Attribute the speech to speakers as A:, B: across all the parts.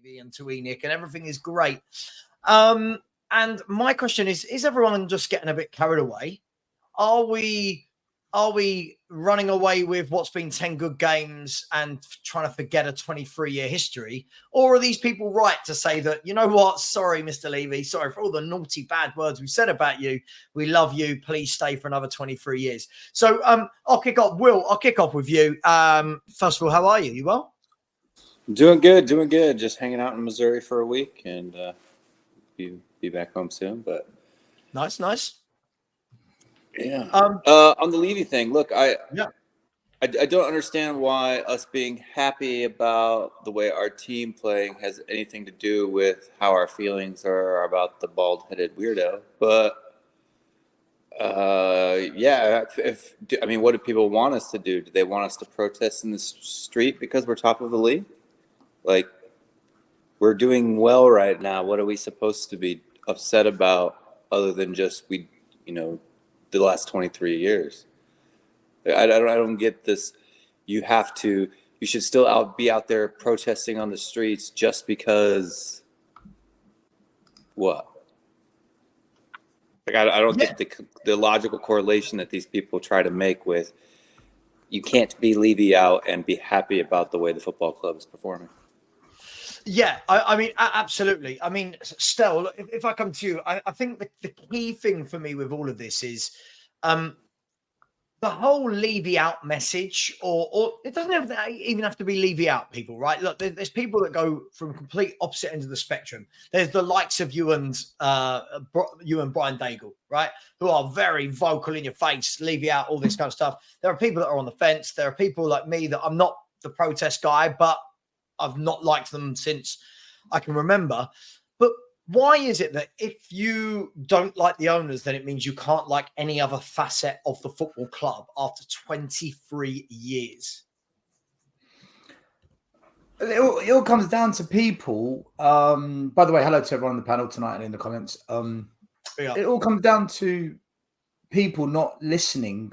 A: Levy and to Enoch, and everything is great. And my question is everyone just getting a bit carried away? Are we running away with what's been 10 good games and trying to forget a 23-year history? Or are these people right to say that, you know what, sorry, Mr. Levy, sorry for all the naughty, bad words we said about you. We love you. Please stay for another 23 years. So I'll kick off. Will, I'll kick off with you. First of all, how are you? You well?
B: Doing good. Just hanging out in Missouri for a week and be back home soon. But
A: Nice.
B: Yeah. On the Levy thing, look, I don't understand why us being happy about the way our team playing has anything to do with how our feelings are about the bald-headed weirdo. But what do people want us to do? Do they want us to protest in the street because we're top of the league? Like, we're doing well right now. What are we supposed to be upset about other than just the last 23 years? I don't get this. You should still be out there protesting on the streets just because what? Like, I don't get the logical correlation that these people try to make with you can't be Levy out and be happy about the way the football club is performing.
A: Yeah, I mean, absolutely. I mean, Stel, if I come to you, I think the key thing for me with all of this is the whole Levy out message, or it doesn't even have to be Levy out people, right? Look, there's people that go from complete opposite ends of the spectrum. There's the likes of you and Brian Daigle, right? Who are very vocal in your face, Levy out, all this kind of stuff. There are people that are on the fence. There are people like me that I'm not the protest guy, but I've not liked them since I can remember. But why is it that if you don't like the owners, then it means you can't like any other facet of the football club after 23 years?
C: It all comes down to people. By the way, hello to everyone on the panel tonight and in the comments. It all comes down to people not listening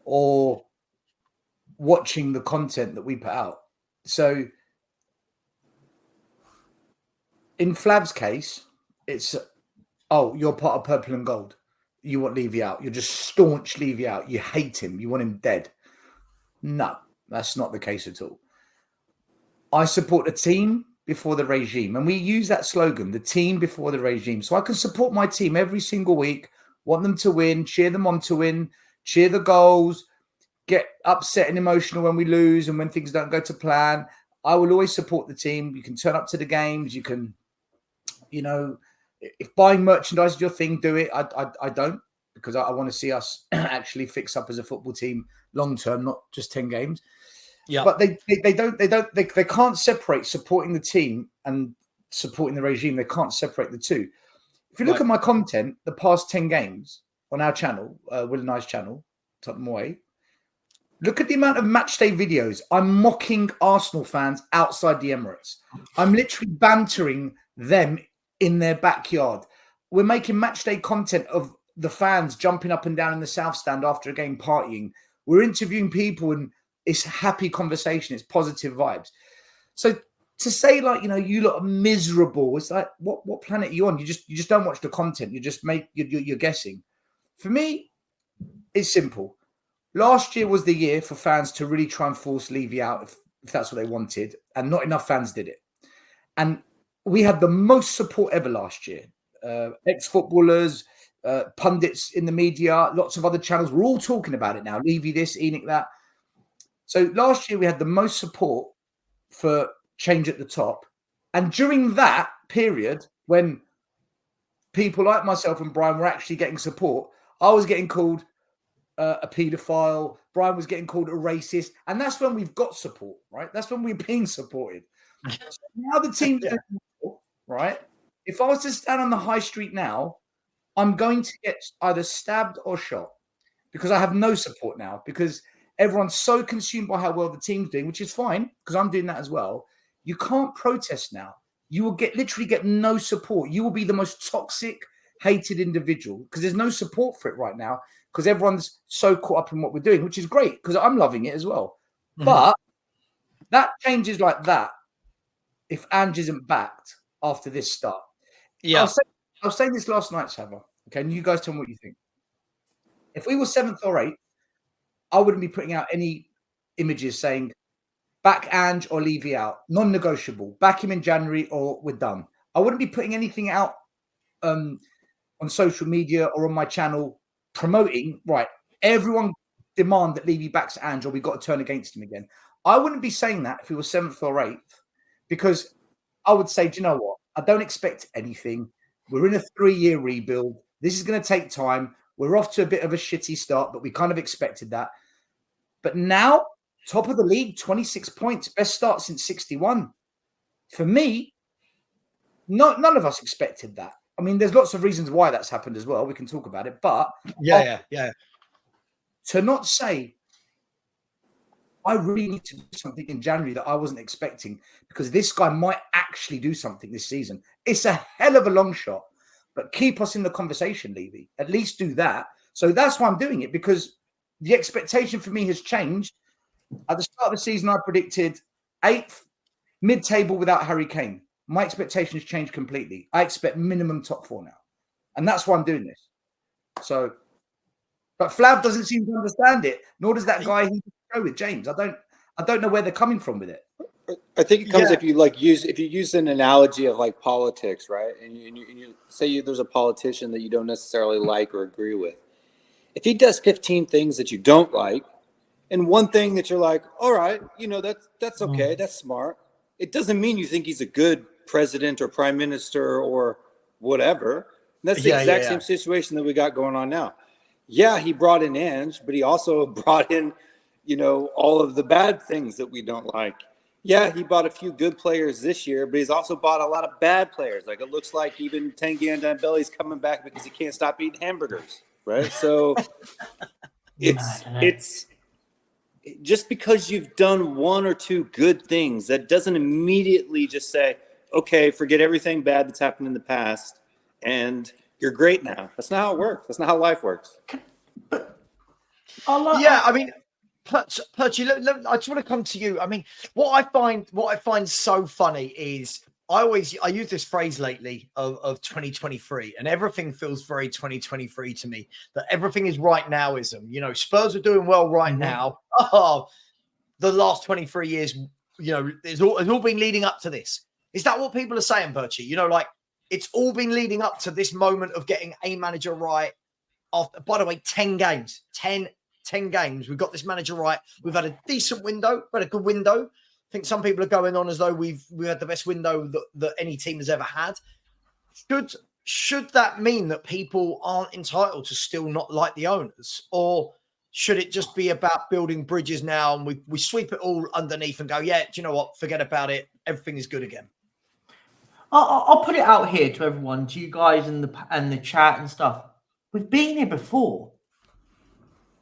C: or watching the content that we put out. So in Flav's case, it's, you're part of Purple and Gold. You want Levy out. You're just staunch Levy out. You hate him. You want him dead. No, that's not the case at all. I support the team before the regime. And we use that slogan, the team before the regime. So I can support my team every single week, want them to win, cheer them on to win, cheer the goals, get upset and emotional when we lose and when things don't go to plan. I will always support the team. You can turn up to the games. You can, if buying merchandise is your thing, do it. I don't, because I want to see us actually fix up as a football team long term, not just 10 games. Yeah. But they can't separate supporting the team and supporting the regime. They can't separate the two. If you look at my content, the past 10 games on our channel, Will and I's channel, Tottenham Way, look at the amount of match day videos. I'm mocking Arsenal fans outside the Emirates. I'm literally bantering them in their backyard. We're making match day content of the fans jumping up and down in the South Stand after a game partying. We're interviewing people and it's happy conversation. It's positive vibes. So to say you lot are miserable, it's like, what planet are you on? You just don't watch the content. You're guessing. For me, it's simple. Last year was the year for fans to really try and force Levy out if that's what they wanted, and not enough fans did it. And we had the most support ever last year. Ex-footballers, pundits in the media, lots of other channels were all talking about it now. Levy this, Enoch that. So last year we had the most support for change at the top. And during that period, when people like myself and Brian were actually getting support, I was getting called a paedophile. Brian was getting called a racist. And that's when we've got support, right? That's when we're being supported. So now the team's right? If I was to stand on the high street now, I'm going to get either stabbed or shot because I have no support now, because everyone's so consumed by how well the team's doing, which is fine because I'm doing that as well. You can't protest now. You will literally get no support. You will be the most toxic, hated individual because there's no support for it right now because everyone's so caught up in what we're doing, which is great because I'm loving it as well. Mm-hmm. But that changes like that if Ange isn't backed after this start.
A: Yeah.
C: I was saying this last night, Sava. Okay, and you guys tell me what you think. If we were 7th or 8th, I wouldn't be putting out any images saying back Ange or Levy out, non-negotiable. Back him in January or we're done. I wouldn't be putting anything out on social media or on my channel promoting, right, everyone demand that Levy backs Ange or we've got to turn against him again. I wouldn't be saying that if we were 7th or 8th, because I would say, do you know what? I don't expect anything. We're in a 3-year rebuild. This is going to take time. We're off to a bit of a shitty start, but we kind of expected that. But now, top of the league, 26 points, best start since 61. For me, none of us expected that. I mean, there's lots of reasons why that's happened as well. We can talk about it. But
A: yeah.
C: To not say, I really need to do something in January that I wasn't expecting because this guy might actually do something this season. It's a hell of a long shot, but keep us in the conversation, Levy. At least do that. So that's why I'm doing it, because the expectation for me has changed. At the start of the season, I predicted 8th, mid-table without Harry Kane. My expectations changed completely. I expect minimum top 4 now. And that's why I'm doing this. So, but Flav doesn't seem to understand it, nor does that guy he go with James. I don't know where they're coming from with it.
B: I think it comes if you use an analogy of like politics, right? And you say there's a politician that you don't necessarily like or agree with. If he does 15 things that you don't like, and one thing that you're like, all right, that's okay, that's smart. It doesn't mean you think he's a good president or prime minister or whatever. And that's the exact same situation that we got going on now. Yeah, he brought in Ange, but he also brought in, all of the bad things that we don't like. Yeah, he bought a few good players this year, but he's also bought a lot of bad players. Like, it looks like even Tanguy Ndombele's coming back because he can't stop eating hamburgers, right? So it's just because you've done one or two good things, that doesn't immediately just say, okay, forget everything bad that's happened in the past and you're great now. That's not how it works. That's not how life works.
A: I mean, Perchy, I just want to come to you. I mean, what I find so funny is I use this phrase lately of 2023, and everything feels very 2023 to me. That everything is right nowism. Spurs are doing well right now. Oh, the last 23 years, it's all been leading up to this. Is that what people are saying, Perchy? Like it's all been leading up to this moment of getting a manager right. After, by the way, 10 games, 10 games. We've got this manager right. We've had a decent window, but a good window. I think some people are going on as though we had the best window that any team has ever had. Should that mean that people aren't entitled to still not like the owners? Or should it just be about building bridges now and we sweep it all underneath and go, yeah, do you know what? Forget about it. Everything is good again.
D: I'll put it out here to everyone, to you guys and the chat and stuff. We've been here before.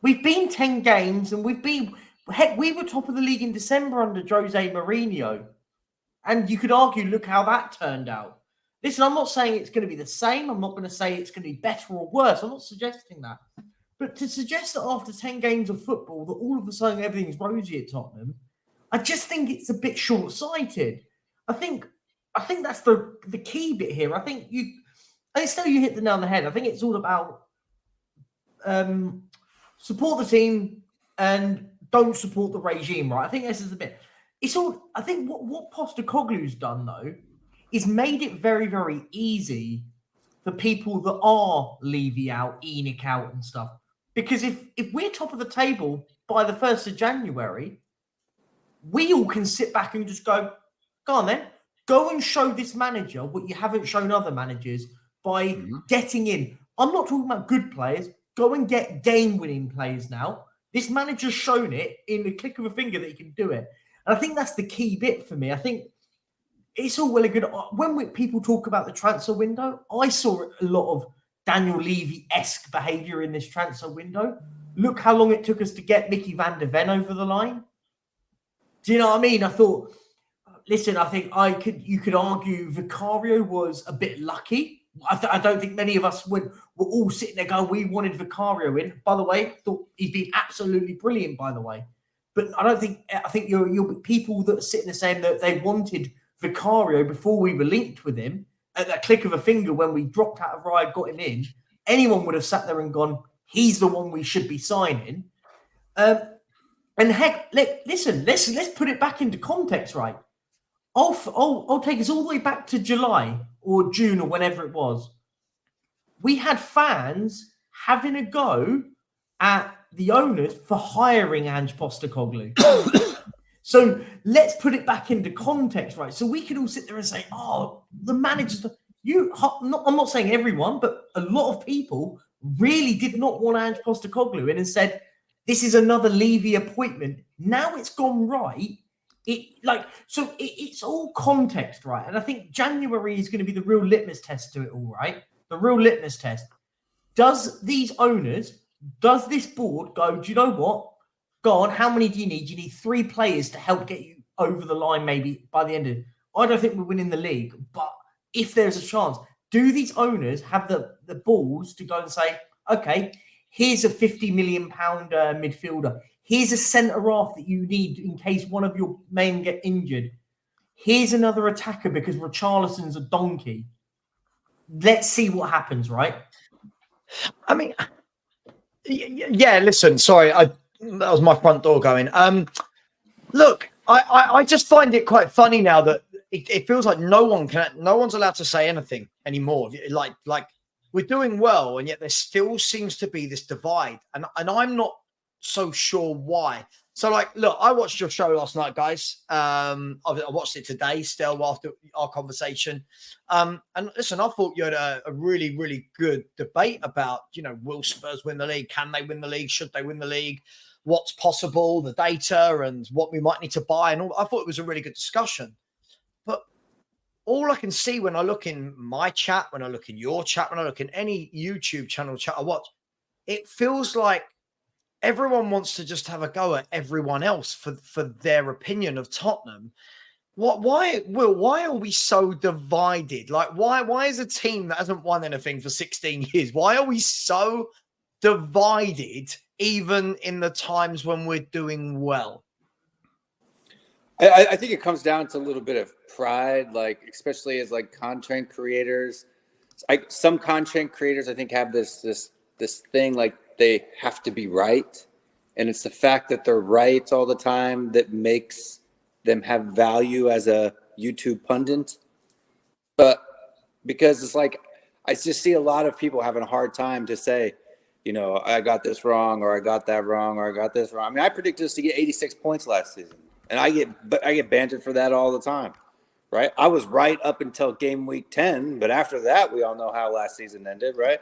D: We've been 10 games and we were top of the league in December under Jose Mourinho. And you could argue, look how that turned out. Listen, I'm not saying it's going to be the same. I'm not going to say it's going to be better or worse. I'm not suggesting that. But to suggest that after 10 games of football that all of a sudden everything's rosy at Tottenham, I just think it's a bit short-sighted. I think that's the key bit here. I think you hit the nail on the head. I think it's all about support the team and don't support the regime, right? I think this is a bit. It's all. I think what Postecoglou's done though is made it very, very easy for people that are Levy out, Enoch out, and stuff. Because if we're top of the table by the 1st of January, we all can sit back and just go on then. Go and show this manager what you haven't shown other managers by getting in. I'm not talking about good players. Go and get game-winning players now. This manager's shown it in the click of a finger that he can do it. And I think that's the key bit for me. I think it's all well and good. When people talk about the transfer window, I saw a lot of Daniel Levy-esque behaviour in this transfer window. Look how long it took us to get Mickey van der Ven over the line. Do you know what I mean? I thought... Listen, I think you could argue Vicario was a bit lucky. I don't think many of us were all sitting there going, we wanted Vicario in. By the way, I thought he's been absolutely brilliant, by the way. But I think you're people that are sitting there saying that they wanted Vicario before we were linked with him, at that click of a finger when we dropped out of Ride, got him in, anyone would have sat there and gone, he's the one we should be signing. And heck, listen, let's put it back into context, right? I'll take us all the way back to July or June or whenever it was. We had fans having a go at the owners for hiring Ange Postecoglou. So let's put it back into context, right? So we could all sit there and say, oh, the managers, I'm not saying everyone, but a lot of people really did not want Ange Postecoglou in and said, this is another Levy appointment. Now it's gone right. It's all context, right? And I think January is going to be the real litmus test to it all, right? The real litmus test. Does these owners, does this board go, do you know what? Go on, how many do you need? You need 3 players to help get you over the line maybe by the end of it. I don't think we're winning the league, but if there's a chance, do these owners have the balls to go and say, okay, here's a £50 million midfielder. Here's a centre-half that you need in case one of your men get injured. Here's another attacker because Richarlison's a donkey. Let's see what happens, right?
A: I mean, yeah, listen, sorry, that was my front door going. Look, I just find it quite funny now that it feels like no one's allowed to say anything anymore. Like we're doing well, and yet there still seems to be this divide, and I'm not so sure why. So, look, I watched your show last night, guys. I watched it today, still after our conversation. And listen, I thought you had a really, really good debate about, will Spurs win the league? Can they win the league? Should they win the league? What's possible? The data and what we might need to buy, and all. I thought it was a really good discussion. But all I can see when I look in my chat, when I look in your chat, when I look in any YouTube channel chat I watch, it feels like everyone wants to just have a go at everyone else for their opinion of Tottenham. Why are we so divided? Why is a team that hasn't won anything for 16 years? Why are we so divided even in the times when we're doing well?
B: I think it comes down to a little bit of pride, especially as content creators. Some content creators, I think, have this thing they have to be right, and it's the fact that they're right all the time that makes them have value as a YouTube pundit. But because it's I just see a lot of people having a hard time to say, I got this wrong, or I got that wrong, or I got this wrong. I mean, I predicted us to get 86 points last season, and I get bantered for that all the time, right? I was right up until game week 10, but after that, we all know how last season ended, right?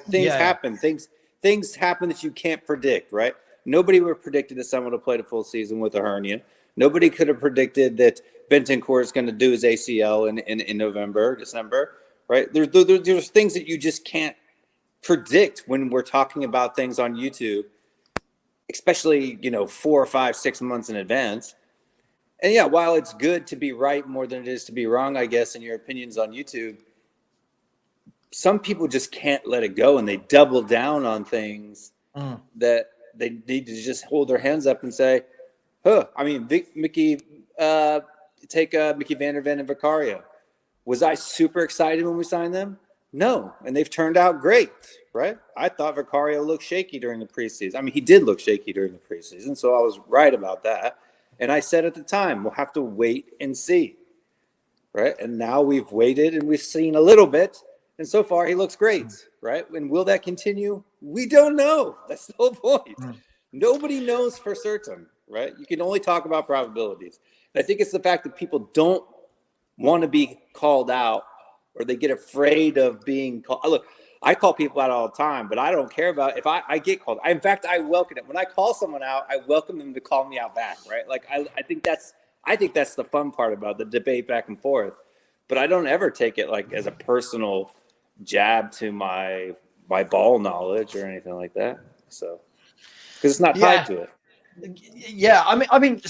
B: Things happen, things happen that you can't predict, right? Nobody would have predicted that someone would have played a full season with a hernia. Nobody could have predicted that Bentancur is going to do his ACL in November, December, right? There's things that you just can't predict when we're talking about things on YouTube, especially, 4 or 5, 6 months in advance. And yeah, while it's good to be right more than it is to be wrong, I guess, in your opinions on YouTube, some people just can't let it go, and they double down on things that they need to just hold their hands up and say, I mean, Mickey van der Ven and Vicario. Was I super excited when we signed them? No, and they've turned out great, right? I thought Vicario looked shaky during the preseason. I mean, he did look shaky during the preseason, so I was right about that. And I said at the time, we'll have to wait and see, right? And now we've waited and we've seen a little bit. And so far, he looks great, right? And will that continue? We don't know. That's the whole point. Nobody knows for certain, right? You can only talk about probabilities. And I think it's the fact that people don't want to be called out, or they get afraid of being called. Look, I call people out all the time, but I don't care about if I get called. In fact, I welcome it. When I call someone out, I welcome them to call me out back, right? I think that's the fun part about the debate back and forth. But I don't ever take it as a personal jab to my ball knowledge or anything like that. So, because it's not tied to it.
A: Yeah, I mean,